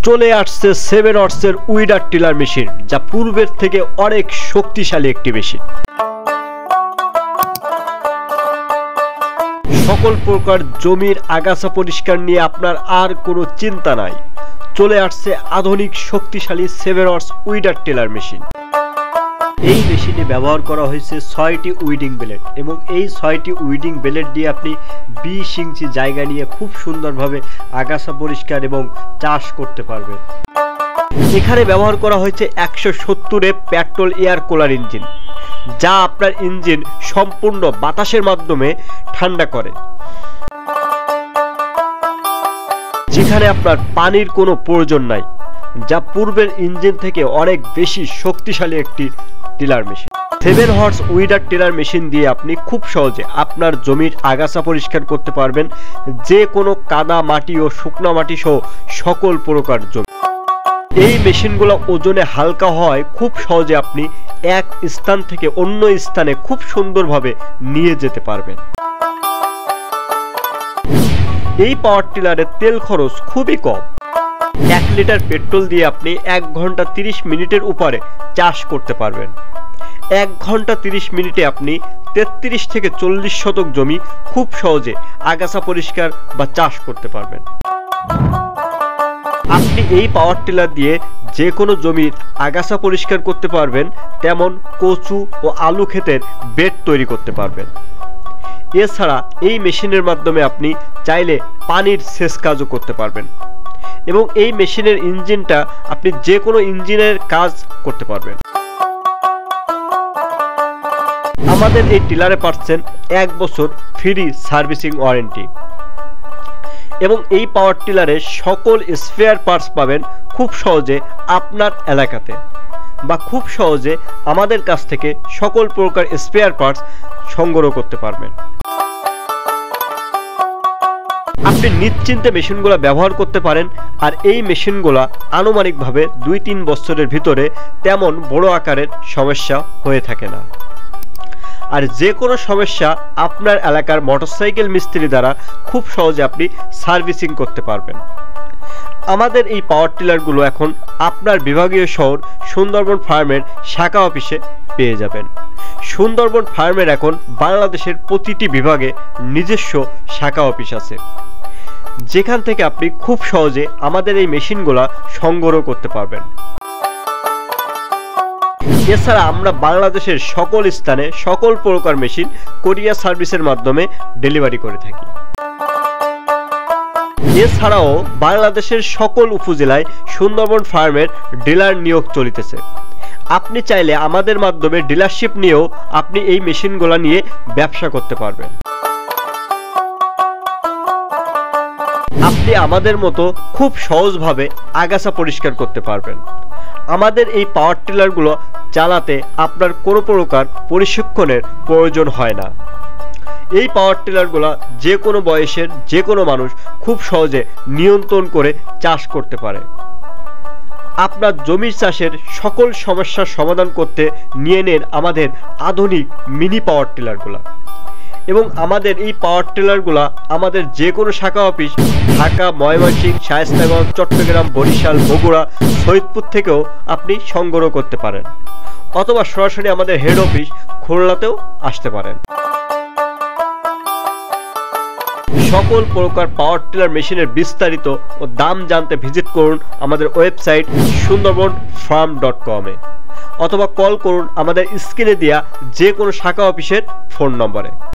চলে আসছে 7 হর্সের weeder tiller machine, যা পূর্বের থেকে অনেক শক্তিশালী একটি মেশিন। সকল প্রকার জমির আগাছা পরিষ্কার নিয়ে আপনার আর কোনো চিন্তা নাই। চলে আসছে আধুনিক শক্তিশালী 7 হর্স উইডার টিলার মেশিন। এই মেশিনে ব্যবহার করা হয়েছে 6টি উইডিং ব্লেড এবং এই 6টি উইডিং ব্লেড দিয়ে আপনি 20 ইঞ্চি জায়গা নিয়ে খুব সুন্দরভাবে আগাছা পরিষ্কার এবং চাষ করতে পারবেন। এখানে ব্যবহার করা হয়েছে 170 পেট্রোল এয়ার কুলার ইঞ্জিন, যা আপনার ইঞ্জিন সম্পূর্ণ বাতাসের মাধ্যমে ঠান্ডা করে, যেখানে আপনার পানির কোনো প্রয়োজন নাই, যা পূর্বের ইঞ্জিন থেকে অনেক বেশি শক্তিশালী একটি tiller machine. 7 horse weeder tiller machine দিয়ে আপনি খুব সহজে আপনার জমির আগাছা পরিষ্কার করতে পারবেন, যে কোনো কাদা মাটি ও শুকনো মাটি সহ সকল প্রকার জমি। এই মেশিনগুলো ওজনে হালকা হয়, খুব সহজে আপনি এক স্থান থেকে অন্য স্থানে খুব সুন্দরভাবে নিয়ে যেতে পারবেন। এই পাওয়ার টিলারের তেল খরচ খুবই কম। 1 লিটার পেট্রোল দিয়ে আপনি 1 ঘন্টা 30 মিনিটের উপরে চাষ করতে পারবেন। 1 ঘন্টা 30 মিনিটে আপনি 33 থেকে 40 শতক জমি খুব সহজে আগাছা পরিষ্কার বা চাষ করতে পারবেন। আপনি এই পাওয়ার টিলার দিয়ে যে কোনো জমির আগাছা পরিষ্কার করতে পারবেন, তেমন কচু ও আলু ক্ষেতের বেড তৈরি করতে পারবেন। এছাড়া এই মেশিনের মাধ্যমে আপনি চাইলে পানির সেচ কাজও করতে পারবেন এবং এই মেশিনের ইঞ্জিনটা আপনি যে কোনো ইঞ্জিনের কাজ করতে পারবেন। আমাদের এই টিলারে পাচ্ছেন 1 বছর ফ্রি সার্ভিসিং ওয়ারেন্টি এবং এই পাওয়ার টিলারে সকল স্পেয়ার পার্টস পাবেন খুব সহজে আপনার এলাকাতে, বা খুব সহজে আমাদের কাছ থেকে সকল প্রকার স্পেয়ার পার্টস সংগ্রহ করতে পারবেন। আপনি নিশ্চিন্তে মেশিনগুলো ব্যবহার করতে পারেন। আর এই মেশিনগুলো আনুমানিকভাবে 2-3 বছরের ভিতরে তেমন বড় আকারের সমস্যা হয়ে থাকে না। আর যে কোনো সমস্যা আপনার এলাকার মোটরসাইকেল মিস্ত্রি দ্বারা খুব সহজে আপনি সার্ভিসিং করতে পারবেন। আমাদের এই পাওয়ার টিলারগুলো এখন আপনার বিভাগীয় শহর সুন্দরবন ফার্মের শাখা অফিসে পেয়ে যাবেন। সুন্দরবন ফার্মের এখন বাংলাদেশের প্রতিটি বিভাগে নিজস্ব শাখা অফিস আছে, যেখান থেকে আপনি খুব সহজে আমাদের এই মেশিনগুলো সংগ্রহ করতে পারবেন। এছাড়া আমরা বাংলাদেশের সকল স্থানে সকল প্রকার মেশিন কোরিয়ার সার্ভিসের মাধ্যমে ডেলিভারি করে থাকি। এছাড়াও বাংলাদেশের সকল উপজেলায় সুন্দরবন ফার্মের ডিলার নিয়োগ চলিতেছে। আপনি চাইলে আমাদের মাধ্যমে ডিলারশিপ নিয়েও আপনি এই মেশিনগুলো নিয়ে ব্যবসা করতে পারবেন। আপনি আমাদের মতো খুব সহজভাবে আগাছা পরিষ্কার করতে পারবেন। আমাদের এই পাওয়ার টিলারগুলো চালাতে আপনার কোনো প্রকার প্রশিক্ষণের প্রয়োজন হয় না। এই পাওয়ার টিলারগুলো যে কোনো বয়সের যে কোনো মানুষ খুব সহজে নিয়ন্ত্রণ করে চাষ করতে পারে। আপনার জমির চাষের সকল সমস্যার সমাধান করতে নিয়ে নেন আমাদের আধুনিক মিনি পাওয়ার টিলারগুলো এবং আমাদের এই পাওয়ার টিলারগুলো আমাদের যে কোনো শাখা অফিস ঢাকা, ময়মনসিংহ, শায়েস্তাগঞ্জ, চট্টগ্রাম, বরিশাল, বগুড়া, সৈয়দপুর থেকেও আপনি সংগ্রহ করতে পারেন, অথবা সরাসরি আমাদের হেড অফিস খুলনাতেও আসতে পারেন। সকল প্রকার পাওয়ার টিলার মেশিনের বিস্তারিত ও দাম জানতে ভিজিট করুন আমাদের ওয়েবসাইট sundarbanfarm.com-এ অথবা কল করুন আমাদের স্ক্রিনে দেওয়া যে কোনো শাখা অফিসের ফোন নম্বরে।